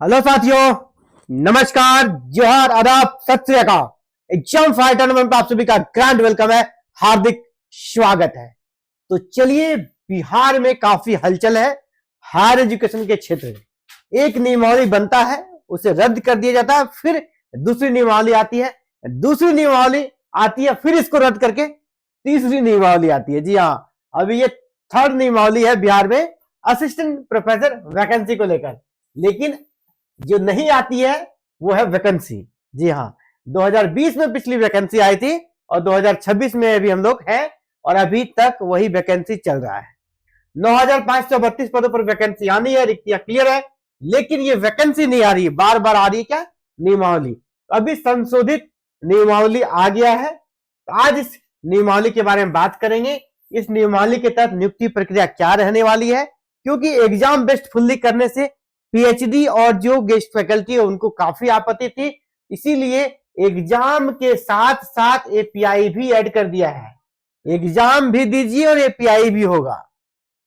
Hello साथियों, नमस्कार, जोहार, आदाब, सत श्री अकाल। एग्जाम फाइटर टूर्नामेंट पर आप सभी का ग्रैंड वेलकम है, हार्दिक स्वागत है। तो चलिए, बिहार में काफी हलचल है। हायर एजुकेशन के क्षेत्र में एक नियमावली बनता है, उसे रद्द कर दिया जाता है, फिर दूसरी नियमावली आती है, दूसरी नियमावली आती है, फिर इसको रद्द करके तीसरी नियमावली आती है। जी हाँ, अभी ये थर्ड नियमावली है बिहार में असिस्टेंट प्रोफेसर वैकेंसी को लेकर। लेकिन जो नहीं आती है वो है वैकेंसी। जी हाँ, 2020 में पिछली वैकेंसी आई थी और 2026 में अभी हम लोग हैं और अभी तक वही वैकेंसी चल रहा है। 9532 पदों पर वैकेंसी आनी है, रिक्तियां क्लियर है, लेकिन ये वैकेंसी नहीं आ रही है, बार बार आ रही है क्या, नियमावली। अभी संशोधित नियमावली आ गया है, तो आज इस नियमावली के बारे में बात करेंगे। इस नियमावली के तहत नियुक्ति प्रक्रिया क्या रहने वाली है, क्योंकि एग्जाम बेस्ड फुल्ली करने से पीएचडी और जो गेस्ट फैकल्टी है उनको काफी आपत्ति थी, इसीलिए एग्जाम के साथ साथ एपीआई भी ऐड कर दिया है। एग्जाम भी दीजिए और एपीआई भी होगा,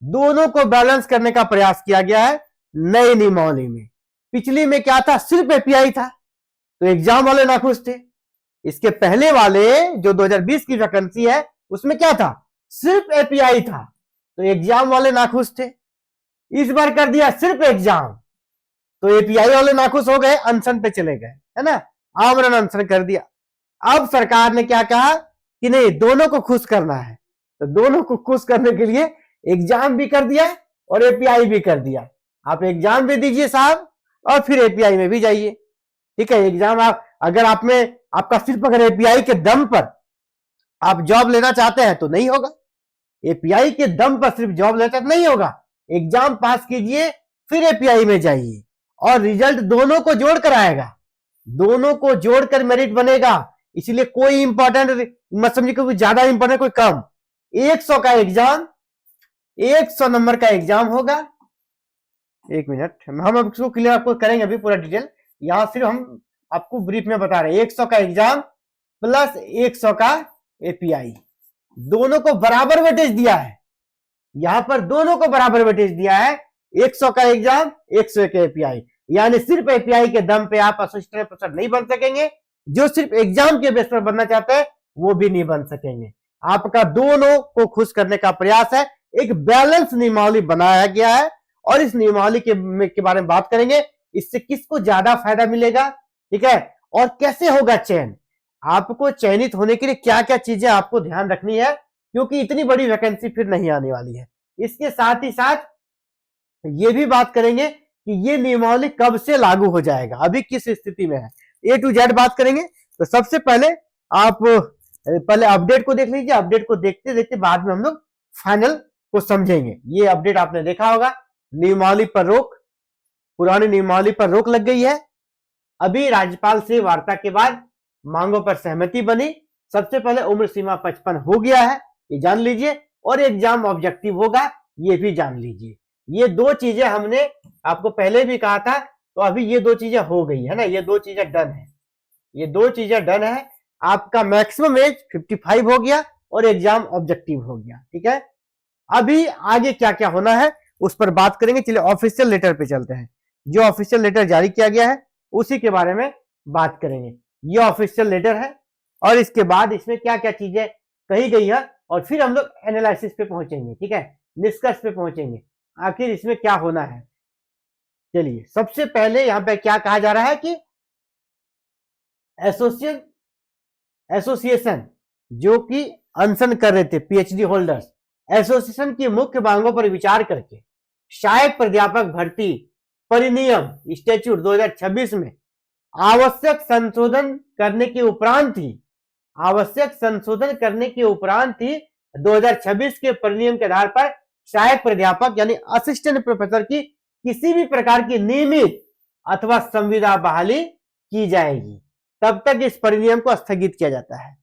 दोनों को बैलेंस करने का प्रयास किया गया है नए नियमावली में। पिछली में क्या था, सिर्फ एपीआई था, तो एग्जाम वाले नाखुश थे। इसके पहले वाले जो 2020 की वैकेंसी है उसमें क्या था, सिर्फ एपीआई था, तो एग्जाम वाले नाखुश थे। इस बार कर दिया सिर्फ एग्जाम, तो एपीआई वाले नाखुश हो गए, अनशन पे चले गए, है ना, आमरण अनशन कर दिया। अब सरकार ने क्या कहा कि नहीं, दोनों को खुश करना है, तो दोनों को खुश करने के लिए एग्जाम भी कर दिया और एपीआई भी कर दिया। आप एग्जाम भी दीजिए साहब और फिर एपीआई में भी जाइए। ठीक है, एग्जाम आप अगर आप में आपका सिर्फ अगर एपीआई के दम पर आप जॉब लेना चाहते हैं तो नहीं होगा, एपीआई के दम पर सिर्फ जॉब लेना नहीं होगा। एग्जाम पास कीजिए फिर एपीआई में जाइए और रिजल्ट दोनों को जोड़कर आएगा, दोनों को जोड़कर मेरिट बनेगा। इसलिए कोई इंपॉर्टेंट मत समझिए, कोई ज्यादा इंपॉर्टेंट कोई कम। 100 का एग्जाम, 100 नंबर का एग्जाम होगा। एक मिनट, हम अब इसको क्लियर आपको करेंगे अभी पूरा डिटेल, यहां सिर्फ हम आपको ब्रीफ में बता रहे हैं। 100 का एग्जाम प्लस 100 का एपीआई, दोनों को बराबर वेटेज दिया है। यहां पर दोनों को बराबर वेटेज दिया है, 100 का एग्जाम, 100 का एपीआई। यानी सिर्फ एपीआई के दम पे आप असिस्टेंट प्रोफेसर नहीं बन सकेंगे, जो सिर्फ एग्जाम के बेस पर बनना चाहते हैं वो भी नहीं बन सकेंगे। आपका दोनों को खुश करने का प्रयास है, एक बैलेंस नियमावली बनाया गया है और इस नियमावली के बारे में बात करेंगे। इससे किसको ज्यादा फायदा मिलेगा, ठीक है, और कैसे होगा चयन। आपको चयनित होने के लिए क्या क्या चीजें आपको ध्यान रखनी है, क्योंकि इतनी बड़ी वैकेंसी फिर नहीं आने वाली है। इसके साथ ही साथ ये भी बात करेंगे कि ये नियमावली कब से लागू हो जाएगा, अभी किस स्थिति में है, ए टू जेड बात करेंगे। तो सबसे पहले आप पहले अपडेट को देख लीजिए, अपडेट को देखते देखते बाद में हम लोग फाइनल को समझेंगे। ये अपडेट आपने देखा होगा, नियमावली पर रोक, पुरानी नियमावली पर रोक लग गई है। अभी राज्यपाल से वार्ता के बाद मांगों पर सहमति बनी। सबसे पहले उम्र सीमा 55 हो गया है, ये जान लीजिए, और एग्जाम ऑब्जेक्टिव होगा, ये भी जान लीजिए। ये दो चीजें हमने आपको पहले भी कहा था, तो अभी ये दो चीजें हो गई है ना, ये दो चीजें डन है, ये दो चीजें डन है। आपका मैक्सिमम एज 55 हो गया और एग्जाम ऑब्जेक्टिव हो गया, ठीक है। अभी आगे क्या क्या होना है उस पर बात करेंगे। चलिए ऑफिशियल लेटर पे चलते हैं, जो ऑफिशियल लेटर जारी किया गया है उसी के बारे में बात करेंगे। ये ऑफिशियल लेटर है और इसके बाद इसमें क्या क्या चीजें कही गई है और फिर हम लोग एनालिसिस पे पहुंचेंगे, ठीक है, निष्कर्ष पे पहुंचेंगे, आखिर इसमें क्या होना है। चलिए, सबसे पहले यहां पे क्या कहा जा रहा है कि एसोसिएशन जो कि अनशन कर रहे थे पीएचडी होल्डर्स, एसोसिएशन की मुख्य मांगों पर विचार करके सहायक प्राध्यापक भर्ती परिनियम स्टैट्यूट 2026 में आवश्यक संशोधन करने के उपरांत ही 2026 के परिनियम के आधार पर सहायक प्राध्यापक यानी असिस्टेंट प्रोफेसर की किसी भी प्रकार की नियमित अथवा संविदा बहाली की जाएगी। तब तक इस परिनियम को स्थगित किया जाता है,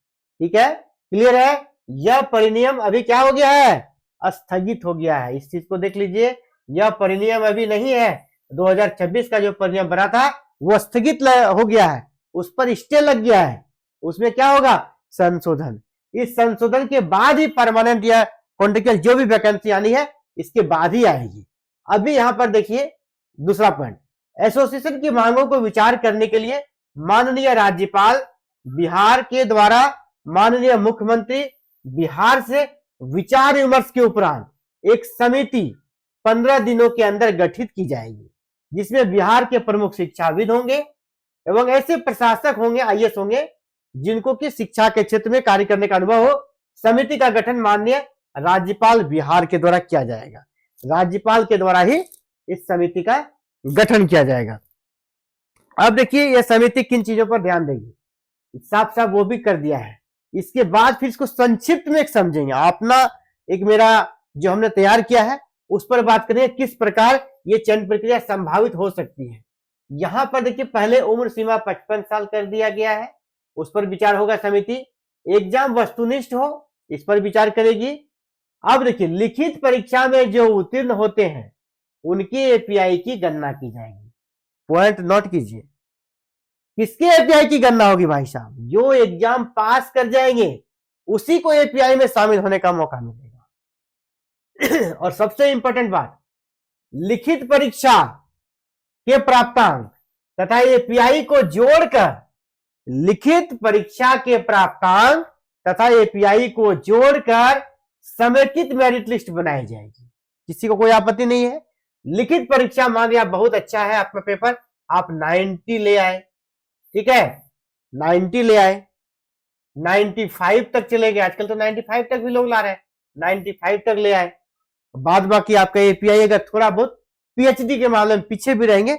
ठीक है, क्लियर है। यह परिनियम अभी क्या हो गया है, स्थगित हो गया है। इस चीज को देख लीजिए, यह परिनियम अभी नहीं है, 2026 का जो परिनियम बना था वो स्थगित हो गया है, उस पर स्टे लग गया है। उसमें क्या होगा, संशोधन। इस संशोधन के बाद ही परमानेंट या कॉन्ट्रेक्चुअल जो भी वैकेंसी आनी है इसके बाद ही आएगी। अभी यहां पर देखिए दूसरा पॉइंट, एसोसिएशन की मांगों को विचार करने के लिए माननीय राज्यपाल बिहार के द्वारा माननीय मुख्यमंत्री बिहार से विचार विमर्श के उपरांत एक समिति 15 दिनों के अंदर गठित की जाएगी, जिसमें बिहार के प्रमुख शिक्षाविद होंगे एवं ऐसे प्रशासक होंगे, आईएएस होंगे जिनको कि शिक्षा के क्षेत्र में कार्य करने का अनुभव हो। समिति का गठन माननीय राज्यपाल बिहार के द्वारा किया जाएगा। राज्यपाल के द्वारा ही इस समिति का गठन किया जाएगा। अब देखिए यह समिति किन चीजों पर ध्यान देगी, साफ साफ वो भी कर दिया है। इसके बाद फिर इसको संक्षिप्त में एक समझेंगे। अपना एक मेरा जो हमने तैयार किया है उस पर बात करेंगे, किस प्रकार ये चयन प्रक्रिया संभावित हो सकती है। यहां पर देखिए पहले उम्र सीमा 55 साल कर दिया गया है, उस पर विचार होगा समिति। एग्जाम वस्तुनिष्ठ हो, इस पर विचार करेगी। अब देखिए लिखित परीक्षा में जो उत्तीर्ण होते हैं उनकी एपीआई की गणना की जाएगी। पॉइंट नोट कीजिए, किसके एपीआई की गणना होगी भाई साहब? जो एग्जाम पास कर जाएंगे उसी को एपीआई में शामिल होने का मौका मिलेगा। और सबसे इंपॉर्टेंट बात, लिखित परीक्षा के प्राप्तांक तथा एपीआई को जोड़कर, लिखित परीक्षा के प्राप्तांक तथा एपीआई को जोड़कर समेकित मेरिट लिस्ट बनाई जाएगी। किसी को कोई आपत्ति नहीं है? लिखित परीक्षा मान लिया बहुत अच्छा है आपका पेपर, आप 90 ले आए, ठीक है, 90 ले आए, 95 तक चले गए, आजकल तो 95 तक भी लोग ला रहे हैं, 95 तक ले आए। बाद बाकी आपका एपीआई अगर थोड़ा बहुत पीएचडी के मामले में पीछे भी रहेंगे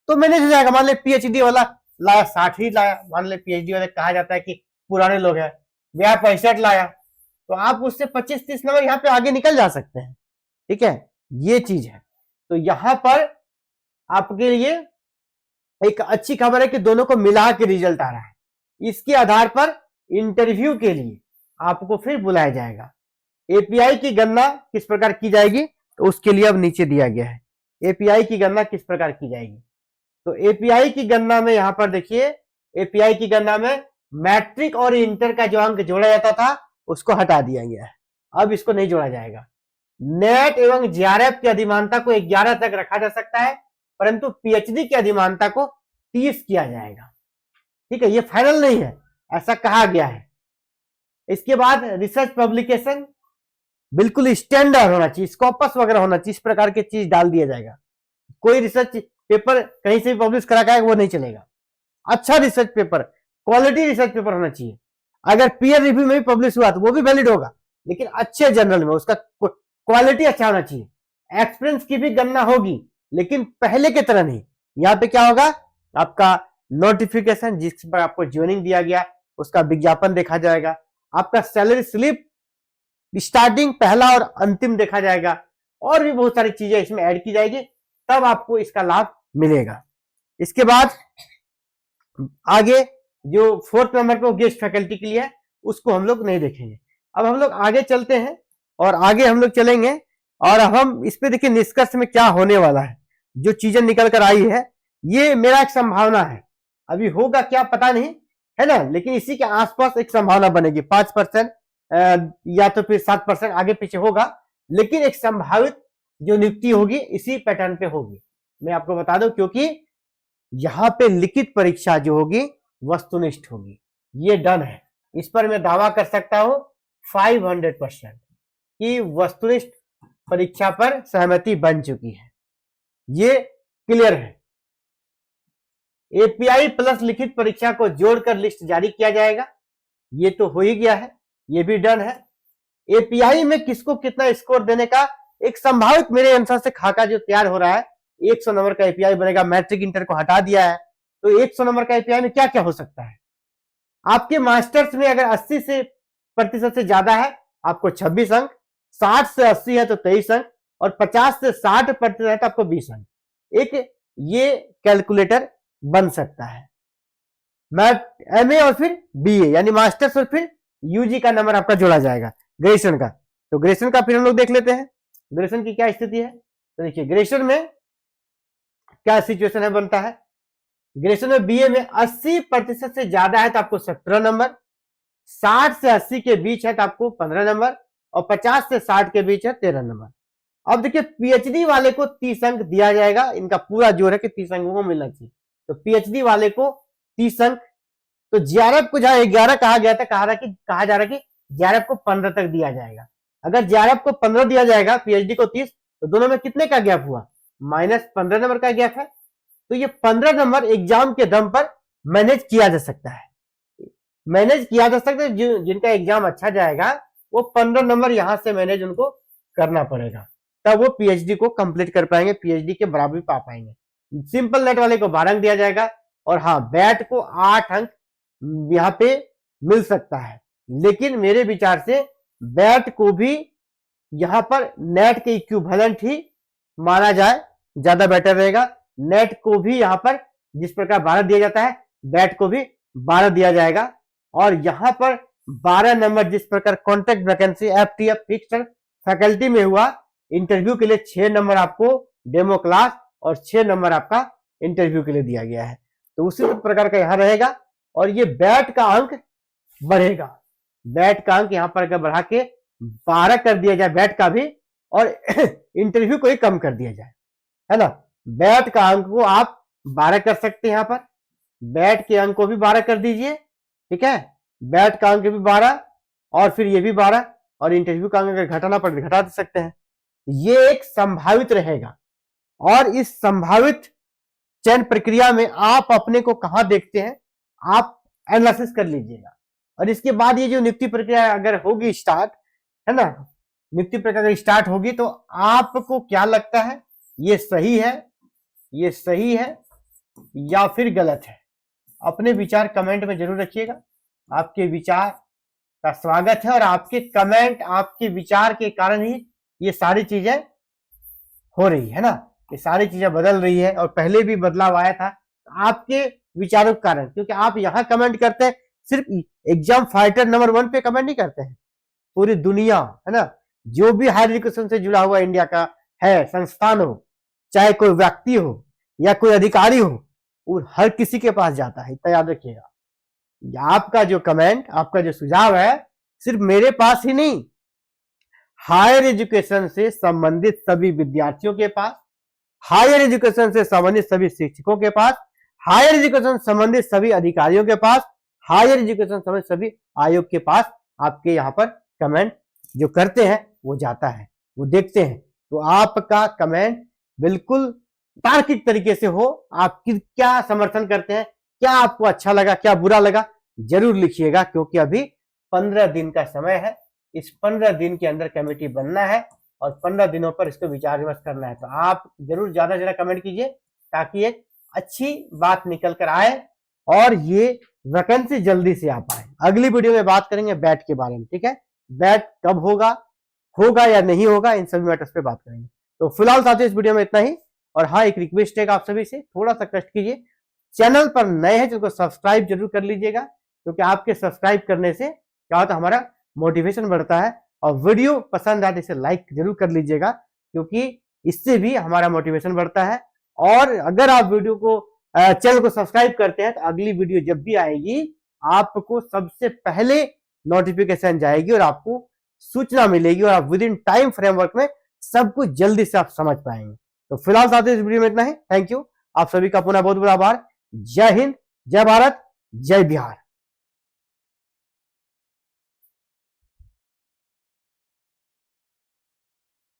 तो मैनेज हो जाएगा। मान ले पीएचडी वाला लाया 60 ही लाया, मान ले पीएचडी वाले कहा जाता है कि पुराने लोग हैं, वह 65 लाया, तो आप उससे 25-30 नंबर यहाँ पे आगे निकल जा सकते हैं, ठीक है, ये चीज है। तो यहां पर आपके लिए एक अच्छी खबर है कि दोनों को मिला के रिजल्ट आ रहा है। इसके आधार पर इंटरव्यू के लिए आपको फिर बुलाया जाएगा। एपीआई की गणना किस प्रकार की जाएगी तो उसके लिए अब नीचे दिया गया है, एपीआई की गणना किस प्रकार की जाएगी। तो एपीआई की गणना में यहां पर देखिए, एपीआई की गणना में मैट्रिक और इंटर का जो अंक जोड़ा जाता था उसको हटा दिया गया है, अब इसको नहीं जोड़ा जाएगा। नेट एवं जेआरएफ की अधिमानता को 11 तक रखा जा सकता है, परंतु पीएचडी की अधिमानता को 30 किया जाएगा, ठीक है, ये फाइनल नहीं है, ऐसा कहा गया है। इसके बाद रिसर्च पब्लिकेशन बिल्कुल स्टैंडर्ड होना चाहिए, स्कॉपस वगैरह होना चाहिए, इस प्रकार की चीज डाल दिया जाएगा। कोई रिसर्च पेपर कहीं से भी पब्लिश करा के वो नहीं चलेगा। अच्छा research paper, quality research paper होना चाहिए। अगर पीयर रिव्यू में भी पब्लिश हुआ तो वो भी वैलिड होगा, लेकिन अच्छे जर्नल में उसका क्वालिटी अच्छा होना चाहिए। एक्सपीरियंस की भी गणना होगी, लेकिन पहले की तरह नहीं। यहाँ पे क्या होगा, आपका नोटिफिकेशन जिस पर आपको ज्वाइनिंग दिया गया उसका विज्ञापन देखा जाएगा, आपका सैलरी स्लिप स्टार्टिंग पहला और अंतिम देखा जाएगा, और भी बहुत सारी चीजें इसमें ऐड की जाएगी, तब आपको इसका लाभ मिलेगा। इसके बाद आगे जो 4th नंबर पे गेस्ट फैकल्टी के लिए है उसको हम लोग नहीं देखेंगे। अब हम लोग आगे चलते हैं और आगे हम लोग चलेंगे, और अब हम इस पे देखिए निष्कर्ष में क्या होने वाला है, जो चीजें निकल कर आई है, ये मेरा एक संभावना है, अभी होगा क्या पता नहीं है ना, लेकिन इसी के आसपास एक संभावना बनेगी। 5% या तो फिर 7% आगे पीछे होगा, लेकिन एक संभावित जो नियुक्ति होगी इसी पैटर्न पे होगी। मैं आपको बता दूं, क्योंकि यहां पे लिखित परीक्षा जो होगी वस्तुनिष्ठ होगी, ये डन है। इस पर मैं दावा कर सकता हूं 500% कि वस्तुनिष्ठ परीक्षा पर सहमति बन चुकी है, ये क्लियर है। एपीआई प्लस लिखित परीक्षा को जोड़कर लिस्ट जारी किया जाएगा, ये तो हो ही गया है, ये भी डन है। एपीआई में किसको कितना स्कोर देने का एक संभावित मेरे अनुसार से खाका जो तैयार हो रहा है, 100 नंबर का एपीआई बनेगा। मैट्रिक इंटर को हटा दिया है, तो 100 नंबर का एपीआई में क्या क्या हो सकता है। आपके मास्टर्स में अगर 80% से ज्यादा है आपको 26 अंक, 60 से 80 है तो 23 अंक, और 50 से 60% है तो आपको 20 अंक। एक ये कैलकुलेटर बन सकता है। एमए और फिर बीए यानी मास्टर्स और फिर यूजी का नंबर आपका जोड़ा जाएगा, ग्रेजुएशन का। तो ग्रेजुएशन का फिर हम लोग देख लेते हैं ग्रेजुएशन की क्या स्थिति है। तो देखिए ग्रेजुएशन में क्या सिचुएशन है बनता है। ग्रेजुएशन में बीए में 80% से ज्यादा है तो आपको 17 नंबर, 60 से 80 के बीच है तो आपको 15 नंबर, और 50 से 60 के बीच है 13 नंबर। अब देखिए पीएचडी वाले को 30 अंक दिया जाएगा, इनका पूरा जोर है कि 30 अंक को मिलना चाहिए, तो पीएचडी वाले को 30 अंक। तो जेआरएफ को जहां 11 कहा गया था, कहा जा रहा है कि जेआरएफ को 15 तक दिया जाएगा। अगर जेआरएफ को 15 दिया जाएगा, पीएचडी को 30, तो दोनों में कितने का गैप हुआ? -15 नंबर का गैप है। तो ये 15 नंबर एग्जाम के दम पर मैनेज किया जा सकता है, जिनका एग्जाम अच्छा जाएगा वो 15 नंबर यहां से मैनेज उनको करना पड़ेगा, तब वो पीएचडी को कंप्लीट कर पाएंगे, पीएचडी के बराबर पा पाएंगे। सिंपल नेट वाले को 12 अंक दिया जाएगा, और हाँ बैट को 8 अंक यहाँ पे मिल सकता है, लेकिन मेरे विचार से बैट को भी यहां पर नेट के इक्विवेलेंट ही माना जाए, ज्यादा बेटर रहेगा। नेट को भी यहां पर जिस प्रकार 12 दिया जाता है, बैट को भी 12 दिया जाएगा, और यहां पर 12 नंबर जिस प्रकार contract vacancy FTF fixed faculty में हुआ, इंटरव्यू के लिए 6 नंबर आपको डेमो क्लास और 6 नंबर आपका इंटरव्यू के लिए दिया गया है, तो उसी प्रकार का यहां रहेगा। और ये बैट का अंक बढ़ेगा, बैट का अंक यहां पर अगर बढ़ा के 12 कर दिया जाए बैट का भी, और इंटरव्यू को ही कम कर दिया जाए, है ना। बैट का अंक को आप 12 कर सकते हैं, यहां पर बैट के अंक को भी 12 कर दीजिए, ठीक है, बैट का अंक भी 12 और फिर ये भी 12, और इंटरव्यू का अंक अगर घटाना पड़े घटा दे सकते हैं। ये एक संभावित रहेगा, और इस संभावित चयन प्रक्रिया में आप अपने को कहां देखते हैं, आप एनालिसिस कर लीजिएगा। और इसके बाद ये जो नियुक्ति प्रक्रिया अगर होगी स्टार्ट, है ना, नियुक्ति प्रक्रिया अगर स्टार्ट होगी, तो आपको क्या लगता है, ये सही है या फिर गलत है? अपने विचार कमेंट में जरूर रखिएगा। आपके विचार का स्वागत है, और आपके कमेंट, आपके विचार के कारण ही ये सारी चीजें हो रही है ना, ये सारी चीजें बदल रही है, और पहले भी बदलाव आया था आपके विचारों के कारण, क्योंकि आप यहां कमेंट करते हैं, सिर्फ एग्जाम फाइटर नंबर 1 पे कमेंट नहीं करते हैं, पूरी दुनिया, है ना, जो भी हायर एजुकेशन से जुड़ा हुआ इंडिया का है संस्थान हो, चाहे कोई व्यक्ति हो या कोई अधिकारी हो, और हर किसी के पास जाता है, इतना याद रखिएगा। आपका जो कमेंट, आपका जो सुझाव है, सिर्फ मेरे पास ही नहीं, हायर एजुकेशन से संबंधित सभी विद्यार्थियों के पास, हायर एजुकेशन से संबंधित सभी शिक्षकों के पास, हायर एजुकेशन संबंधित सभी अधिकारियों के पास, हायर एजुकेशन संबंधित सभी आयोग के पास आपके यहाँ पर कमेंट जो करते हैं वो जाता है, वो देखते हैं। तो आपका कमेंट बिल्कुल तार्किक तरीके से हो, आप क्या समर्थन करते हैं, क्या आपको अच्छा लगा, क्या बुरा लगा, जरूर लिखिएगा, क्योंकि अभी 15 दिन का समय है। इस 15 दिन के अंदर कमेटी बनना है, और 15 दिनों पर इसको विचार विमर्श करना है। तो आप जरूर ज्यादा से ज्यादा कमेंट कीजिए, ताकि एक अच्छी बात निकल कर आए, और ये वैकेंसी जल्दी से आ पाए। अगली वीडियो में बात करेंगे बैट के बारे में, ठीक है, बैट कब होगा या नहीं होगा, इन सभी मैटर्स पे बात करेंगे। तो फिलहाल साथियों इस वीडियो में इतना ही, और हाँ एक रिक्वेस्ट है आप सभी से, थोड़ा सा कष्ट कीजिए, चैनल पर नए हैं जिनको सब्सक्राइब जरूर कर लीजिएगा, क्योंकि आपके सब्सक्राइब करने से क्या होता है, हमारा मोटिवेशन बढ़ता है, और वीडियो पसंद आए तो इसे लाइक जरूर कर लीजिएगा, क्योंकि इससे भी हमारा मोटिवेशन बढ़ता है। और अगर आप वीडियो को चैनल को सब्सक्राइब करते हैं, तो अगली वीडियो जब भी आएगी आपको सबसे पहले नोटिफिकेशन जाएगी, और आपको सूचना मिलेगी, और आप विद इन टाइम फ्रेमवर्क में सब कुछ जल्दी से आप समझ पाएंगे। तो फिलहाल साथियों इस वीडियो में इतना ही, थैंक यू, आप सभी का पुनः बहुत बहुत आभार। जय हिंद, जय भारत, जय बिहार।